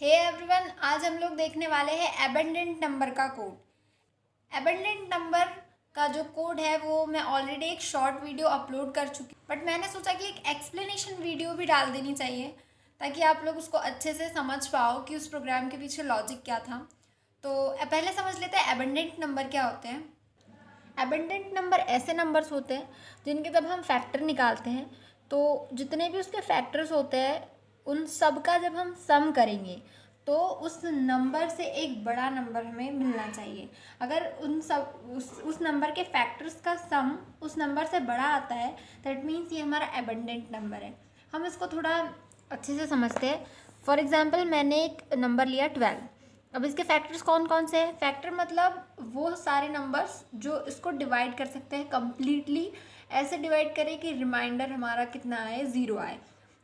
Hey everyone, आज हम लोग देखने वाले हैं एबंडेंट नंबर का कोड। एबंडेंट नंबर का जो कोड है वो मैं ऑलरेडी एक शॉर्ट वीडियो अपलोड कर चुकी, बट मैंने सोचा कि एक एक्सप्लेनेशन वीडियो भी डाल देनी चाहिए ताकि आप लोग उसको अच्छे से समझ पाओ कि उस प्रोग्राम के पीछे लॉजिक क्या था। तो पहले समझ लेते हैं एबंडेंट नंबर क्या होते हैं। एबंडेंट नंबर ऐसे नंबर्स होते हैं जिनके जब हम फैक्टर निकालते हैं तो जितने भी उसके फैक्टर्स होते हैं उन सब का जब हम सम करेंगे तो उस नंबर से एक बड़ा नंबर हमें मिलना चाहिए। अगर उस नंबर के फैक्टर्स का सम उस नंबर से बड़ा आता है दैट मीन्स ये हमारा एबंडेंट नंबर है। हम इसको थोड़ा अच्छे से समझते हैं। फॉर एग्जांपल मैंने एक नंबर लिया 12। अब इसके फैक्टर्स कौन कौन से हैं? फैक्टर मतलब वो सारे नंबर्स जो इसको डिवाइड कर सकते हैं कम्प्लीटली, ऐसे डिवाइड करें कि रिमाइंडर हमारा कितना आए, 0 आए।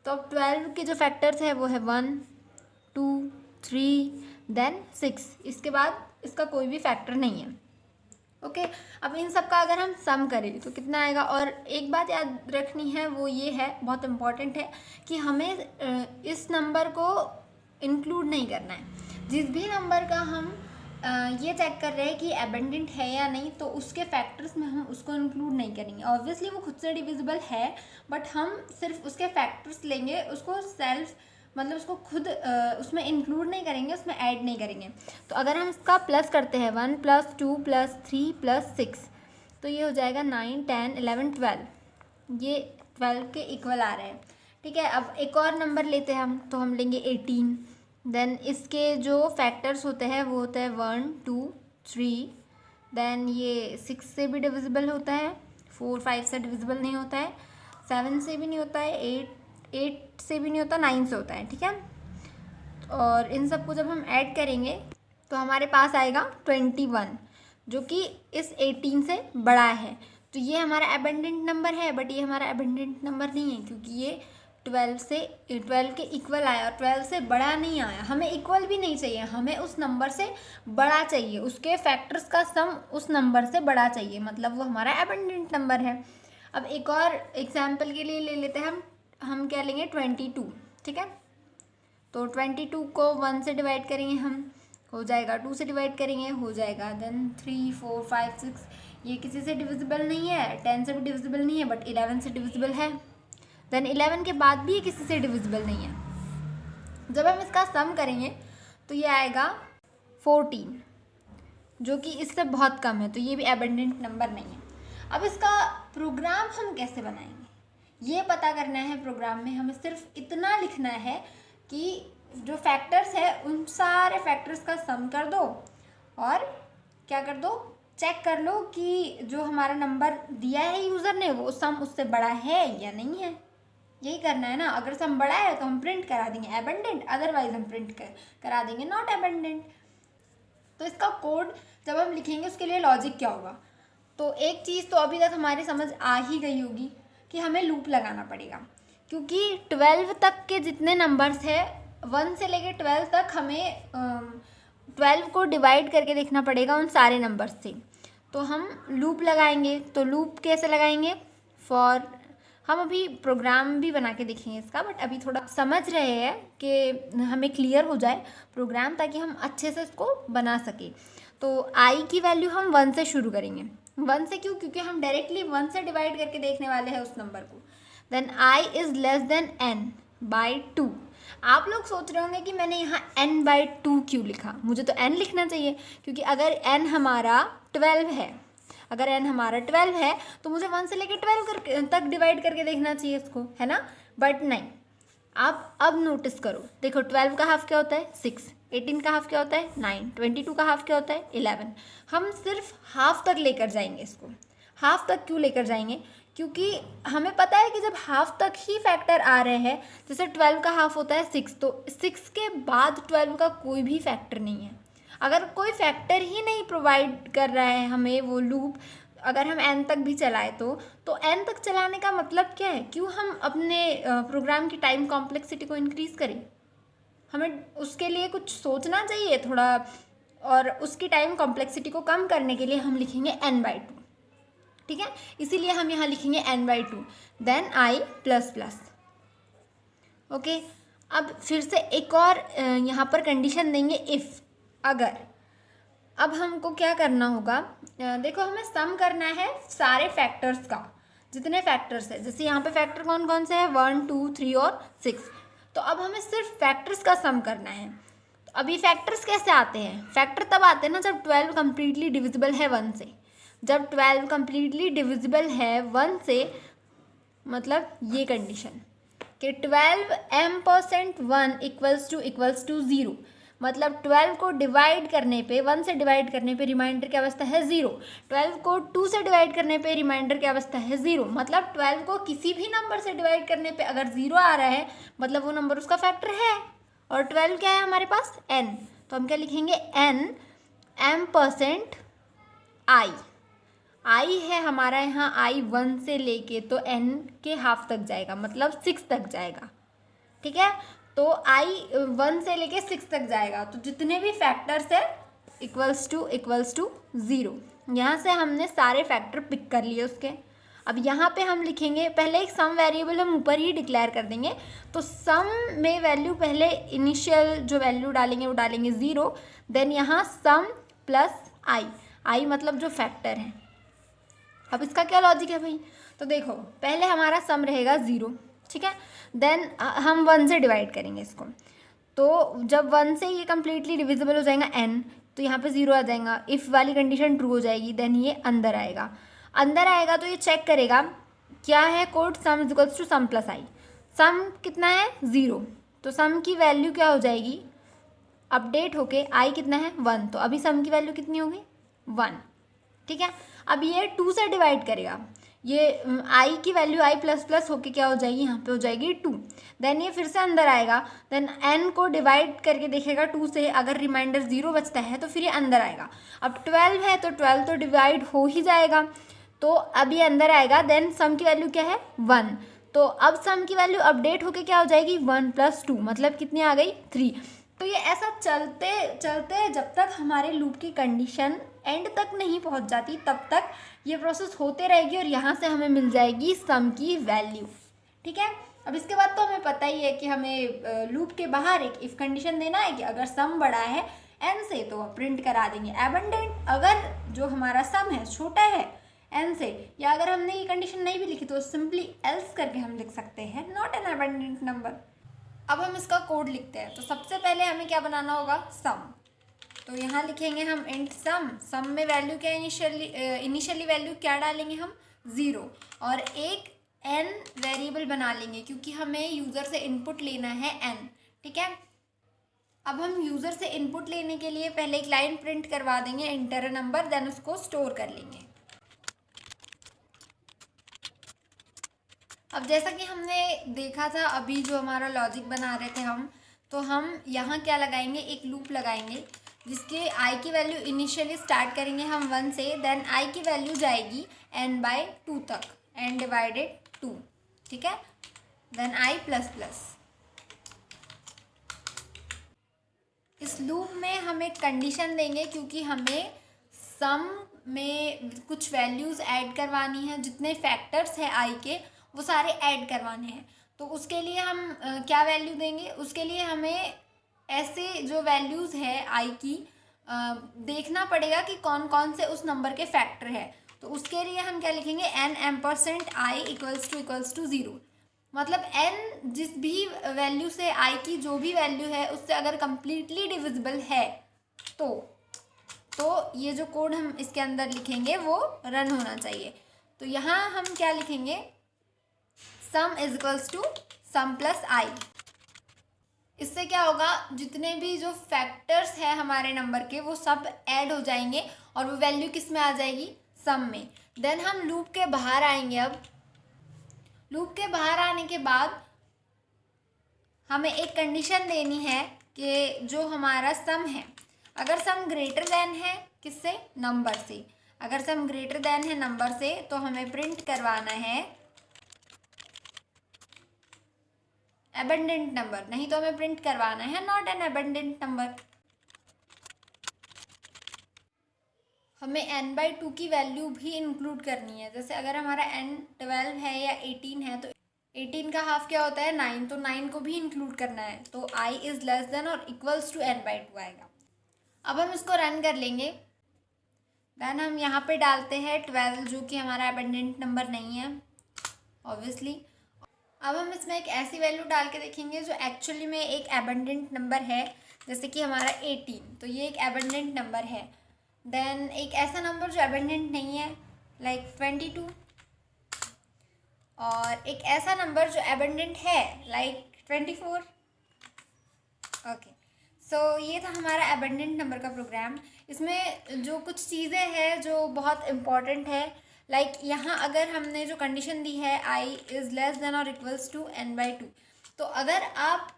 तो अब 12 के जो फैक्टर्स है वो है 1, 2, 3 देन 6। इसके बाद इसका कोई भी फैक्टर नहीं है। ओके, अब इन सब का अगर हम सम करें तो कितना आएगा। और एक बात याद रखनी है वो ये है, बहुत इम्पॉर्टेंट है, कि हमें इस नंबर को इंक्लूड नहीं करना है। जिस भी नंबर का हम ये चेक कर रहे हैं कि एबंडेंट है या नहीं तो उसके फैक्टर्स में हम उसको इंक्लूड नहीं करेंगे। ऑब्वियसली वो खुद से डिविजिबल है बट हम सिर्फ उसके फैक्टर्स लेंगे, उसको सेल्फ मतलब उसको खुद उसमें इंक्लूड नहीं करेंगे, उसमें ऐड नहीं करेंगे। तो अगर हम इसका प्लस करते हैं 1 + 2 + 3 + 6 तो ये हो जाएगा 9, 10, 11, 12। ये 12 के इक्वल आ रहे हैं। ठीक है, अब एक और नंबर लेते हैं हम, तो हम लेंगे 18। देन इसके जो फैक्टर्स होते हैं वो होता है 1, 2, 3। देन ये 6 से भी डिविजिबल होता है, 4, 5 से डिविजिबल नहीं होता है, 7 से भी नहीं होता है, 8 से भी नहीं होता, 9 से होता है। ठीक है, और इन सबको जब हम ऐड करेंगे तो हमारे पास आएगा 21 जो कि इस 18 से बड़ा है। तो ये हमारा एबंडेंट नंबर है, बट ये हमारा एबंडेंट नंबर नहीं है क्योंकि ये 12 के इक्वल आया और 12 से बड़ा नहीं आया। हमें इक्वल भी नहीं चाहिए, हमें उस नंबर से बड़ा चाहिए, उसके फैक्टर्स का सम उस नंबर से बड़ा चाहिए, मतलब वो हमारा एबंडेंट नंबर है। अब एक और एग्जाम्पल के लिए ले लेते हैं हम क्या लेंगे 22। ठीक है, तो 22 को 1 से डिवाइड करेंगे हम, हो जाएगा, 2 से डिवाइड करेंगे हो जाएगा, देन 3, 4, 5, 6। ये किसी से डिविजिबल नहीं है, 10 से भी डिविजिबल नहीं है, बट 11 से डिविजिबल है। देन 11 के बाद भी ये किसी से डिविजिबल नहीं है। जब हम इसका सम करेंगे तो ये आएगा 14 जो कि इससे बहुत कम है, तो ये भी एबंडेंट नंबर नहीं है। अब इसका प्रोग्राम हम कैसे बनाएंगे ये पता करना है। प्रोग्राम में हमें सिर्फ इतना लिखना है कि जो फैक्टर्स है उन सारे फैक्टर्स का सम कर दो और क्या कर दो, चेक कर लो कि जो हमारा नंबर दिया है यूज़र ने वो सम उससे बड़ा है या नहीं है। यही करना है ना। अगर सम बड़ा है तो हम प्रिंट करा देंगे एबंडेंट, अदरवाइज हम प्रिंट करा देंगे नॉट एबंडेंट। तो इसका कोड जब हम लिखेंगे उसके लिए लॉजिक क्या होगा, तो एक चीज़ तो अभी तक हमारी समझ आ ही गई होगी कि हमें लूप लगाना पड़ेगा, क्योंकि 12 तक के जितने नंबर्स हैं 1 से लेके 12 तक हमें 12 को डिवाइड करके देखना पड़ेगा उन सारे नंबर्स से। तो हम लूप लगाएंगे। तो लूप कैसे लगाएंगे, फॉर हम अभी प्रोग्राम भी बना के देखेंगे इसका, बट अभी थोड़ा समझ रहे हैं कि हमें क्लियर हो जाए प्रोग्राम ताकि हम अच्छे से इसको बना सकें। तो आई की वैल्यू हम 1 से शुरू करेंगे। 1 से क्यों, क्योंकि हम डायरेक्टली 1 से डिवाइड करके देखने वाले हैं उस नंबर को। Then i is less than n/2। आप लोग सोच रहे होंगे कि मैंने यहाँ n/2 क्यों लिखा, मुझे तो n लिखना चाहिए क्योंकि अगर n हमारा 12 है, अगर n हमारा 12 है तो मुझे 1 से लेकर 12 तक डिवाइड करके देखना चाहिए इसको, है ना। बट नहीं, आप अब नोटिस करो, देखो 12 का हाफ क्या होता है 6, 18 का हाफ क्या होता है 9, 22 का हाफ क्या होता है 11। हम सिर्फ हाफ तक लेकर जाएंगे इसको। हाफ तक क्यों लेकर जाएंगे, क्योंकि हमें पता है कि जब हाफ तक ही फैक्टर आ रहे हैं, जैसे 12 का हाफ होता है 6, तो 6 के बाद 12 का कोई भी फैक्टर नहीं है। अगर कोई फैक्टर ही नहीं प्रोवाइड कर रहा है हमें वो लूप, अगर हम n तक भी चलाए तो n तक चलाने का मतलब क्या है, क्यों हम अपने प्रोग्राम की टाइम कॉम्प्लेक्सिटी को इंक्रीज़ करें। हमें उसके लिए कुछ सोचना चाहिए थोड़ा, और उसकी टाइम कॉम्प्लेक्सिटी को कम करने के लिए हम लिखेंगे n/2। ठीक है, इसीलिए हम यहाँ लिखेंगे n/2 देन i++। ओके, अब फिर से एक और यहाँ पर कंडीशन देंगे इफ़, अगर। अब हमको क्या करना होगा, देखो हमें सम करना है सारे फैक्टर्स का, जितने फैक्टर्स है। जैसे यहाँ पे फैक्टर कौन कौन से हैं, 1 2 3 और 6। तो अब हमें सिर्फ फैक्टर्स का सम करना है। तो अब ये फैक्टर्स कैसे आते हैं, फैक्टर तब आते हैं ना जब 12 कम्प्लीटली डिविजिबल है 1 से। जब 12 कम्प्लीटली डिविजिबल है 1 से, मतलब ये कंडीशन कि 12m% 1 इक्वल्स टू 0, मतलब 12 को डिवाइड करने पे, 1 से डिवाइड करने पे रिमाइंडर की अवस्था है 0। 12 को 2 से डिवाइड करने पे रिमाइंडर की अवस्था है 0। मतलब 12 को किसी भी नंबर से डिवाइड करने पे अगर 0 आ रहा है, मतलब वो नंबर उसका फैक्टर है। और 12 क्या है हमारे पास, n। तो हम क्या लिखेंगे, n m% i। आई है हमारा यहाँ, आई 1 से लेके तो n के हाफ तक जाएगा, मतलब 6 तक जाएगा। ठीक है, तो आई 1 से लेके 6 तक जाएगा। तो जितने भी फैक्टर्स है इक्वल्स टू 0। यहाँ से हमने सारे फैक्टर पिक कर लिए उसके। अब यहाँ पे हम लिखेंगे, पहले एक सम वेरिएबल हम ऊपर ही डिक्लेयर कर देंगे। तो सम में वैल्यू पहले इनिशियल जो वैल्यू डालेंगे वो डालेंगे 0। देन यहाँ सम प्लस आई मतलब जो फैक्टर है। अब इसका क्या लॉजिक है भाई, तो देखो पहले हमारा सम रहेगा 0, ठीक है। देन हम 1 से डिवाइड करेंगे इसको। तो जब 1 से ये कम्प्लीटली डिविजिबल हो जाएगा n, तो यहाँ पे 0 आ जाएगा। इफ़ वाली कंडीशन ट्रू हो जाएगी, देन ये अंदर आएगा तो ये चेक करेगा क्या है code, sum is equals to sum plus I. Sum कितना है 0, तो सम की वैल्यू क्या हो जाएगी, अपडेट होके आई कितना है 1। तो अभी सम की वैल्यू कितनी होगी 1, ठीक है। अब ये 2 से डिवाइड करेगा, ये आई की वैल्यू आई प्लस प्लस होके क्या हो जाएगी, यहाँ पे हो जाएगी 2। देन ये फिर से अंदर आएगा, देन n को डिवाइड करके देखेगा 2 से, अगर रिमाइंडर 0 बचता है तो फिर ये अंदर आएगा। अब 12 है तो 12 तो डिवाइड हो ही जाएगा, तो अब ये अंदर आएगा। देन सम की वैल्यू क्या है 1, तो अब सम की वैल्यू अपडेट होके क्या हो जाएगी 1 + 2, मतलब कितनी आ गई 3। तो ये ऐसा चलते चलते जब तक हमारे लूप की कंडीशन एंड तक नहीं पहुंच जाती, तब तक ये प्रोसेस होते रहेगी और यहाँ से हमें मिल जाएगी सम की वैल्यू, ठीक है। अब इसके बाद तो हमें पता ही है कि हमें लूप के बाहर एक इफ़ कंडीशन देना है कि अगर सम बड़ा है n से तो प्रिंट करा देंगे एबंडेंट। अगर जो हमारा सम है छोटा है n से, या अगर हमने ये कंडीशन नहीं भी लिखी तो सिंपली एल्स करके हम लिख सकते हैं नॉट एन एबंडेंट नंबर। अब हम इसका कोड लिखते हैं। तो सबसे पहले हमें क्या बनाना होगा, सम। तो यहाँ लिखेंगे हम इंट सम में वैल्यू क्या, इनिशियली वैल्यू क्या डालेंगे हम 0, और एक n वेरिएबल बना लेंगे क्योंकि हमें यूज़र से इनपुट लेना है n, ठीक है। अब हम यूज़र से इनपुट लेने के लिए पहले एक लाइन प्रिंट करवा देंगे इंटर अ नंबर, देन उसको स्टोर कर लेंगे। अब जैसा कि हमने देखा था अभी जो हमारा लॉजिक बना रहे थे हम, तो हम यहाँ क्या लगाएंगे, एक लूप लगाएंगे जिसके i की वैल्यू इनिशियली स्टार्ट करेंगे हम 1 से, देन i की वैल्यू जाएगी n/2 तक, n / 2, ठीक है। Then i plus plus. इस लूप में हम एक कंडीशन देंगे क्योंकि हमें सम में कुछ वैल्यूज़ ऐड करवानी है, जितने फैक्टर्स हैं i के वो सारे ऐड करवाने हैं। तो उसके लिए हम क्या वैल्यू देंगे, उसके लिए हमें ऐसे जो वैल्यूज़ है i की देखना पड़ेगा कि कौन कौन से उस नंबर के फैक्टर है। तो उसके लिए हम क्या लिखेंगे, n m% i equals to 0। मतलब n जिस भी वैल्यू से i की जो भी वैल्यू है उससे अगर कम्प्लीटली डिविजिबल है तो ये जो कोड हम इसके अंदर लिखेंगे वो रन होना चाहिए। तो यहाँ हम क्या लिखेंगे, sum is equals to sum plus I. इससे क्या होगा, जितने भी जो फैक्टर्स है हमारे नंबर के वो सब ऐड हो जाएंगे और वो वैल्यू किस में आ जाएगी, सम में। देन हम लूप के बाहर आएंगे। अब लूप के बाहर आने के बाद हमें एक कंडीशन देनी है कि जो हमारा सम है, अगर सम ग्रेटर देन है किससे, नंबर से, अगर सम ग्रेटर देन है नंबर से तो हमें प्रिंट करवाना है एबंडेंट नंबर, नहीं तो हमें प्रिंट करवाना है नॉट एन एबंडेंट नंबर। हमें n/2 की वैल्यू भी इंक्लूड करनी है। जैसे अगर हमारा n 12 है या 18 है तो 18 का हाफ क्या होता है 9, तो 9 को भी इंक्लूड करना है, तो I इज़ लेस देन और इक्वल्स टू n/2 आएगा। अब हम इसको रन कर लेंगे। देन हम यहाँ पे डालते हैं 12 जो कि हमारा एबंडेंट नंबर नहीं है ऑब्वियसली। अब हम इसमें एक ऐसी वैल्यू डाल के देखेंगे जो एक्चुअली में एक एबंडेंट नंबर है, जैसे कि हमारा 18, तो ये एक एबंडेंट नंबर है। देन एक ऐसा नंबर जो एबंडेंट नहीं है लाइक 22, और एक ऐसा नंबर जो एबंडेंट है लाइक 24। ओके, सो ये था हमारा एबंडेंट नंबर का प्रोग्राम। इसमें जो कुछ चीज़ें हैं जो बहुत इम्पॉर्टेंट है, लाइक यहाँ अगर हमने जो कंडीशन दी है I इज़ लेस देन और इक्वल्स टू n/2, तो अगर आप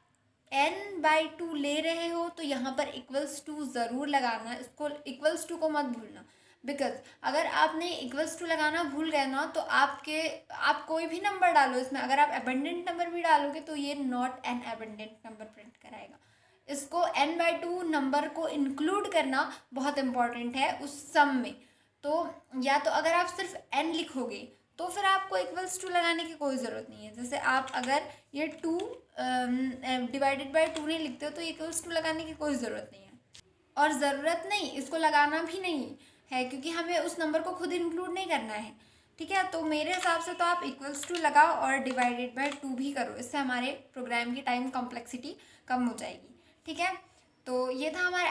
n/2 ले रहे हो तो यहाँ पर इक्वल्स टू ज़रूर लगाना, इसको इक्वल्स टू को मत भूलना। बिकॉज अगर आपने इक्वल्स टू लगाना भूल गए ना तो आप कोई भी नंबर डालो इसमें, अगर आप एबंडेंट नंबर भी डालोगे तो ये not an abundant number print कराएगा। इसको n/2 नंबर को इंक्लूड करना बहुत इंपॉर्टेंट है उस सम में। तो या तो अगर आप सिर्फ n लिखोगे तो फिर आपको इक्वल्स टू लगाने की कोई ज़रूरत नहीं है। जैसे आप अगर ये 2 डिवाइडेड बाय 2 नहीं लिखते हो तो इक्वल्स टू लगाने की कोई ज़रूरत नहीं है, और ज़रूरत नहीं इसको लगाना भी नहीं है क्योंकि हमें उस नंबर को खुद इंक्लूड नहीं करना है। ठीक है, तो मेरे हिसाब से तो आप इक्वल्स टू लगाओ और डिवाइडेड बाय 2 भी करो, इससे हमारे प्रोग्राम की टाइम कॉम्प्लेक्सिटी कम हो जाएगी। ठीक है, तो ये था हमारा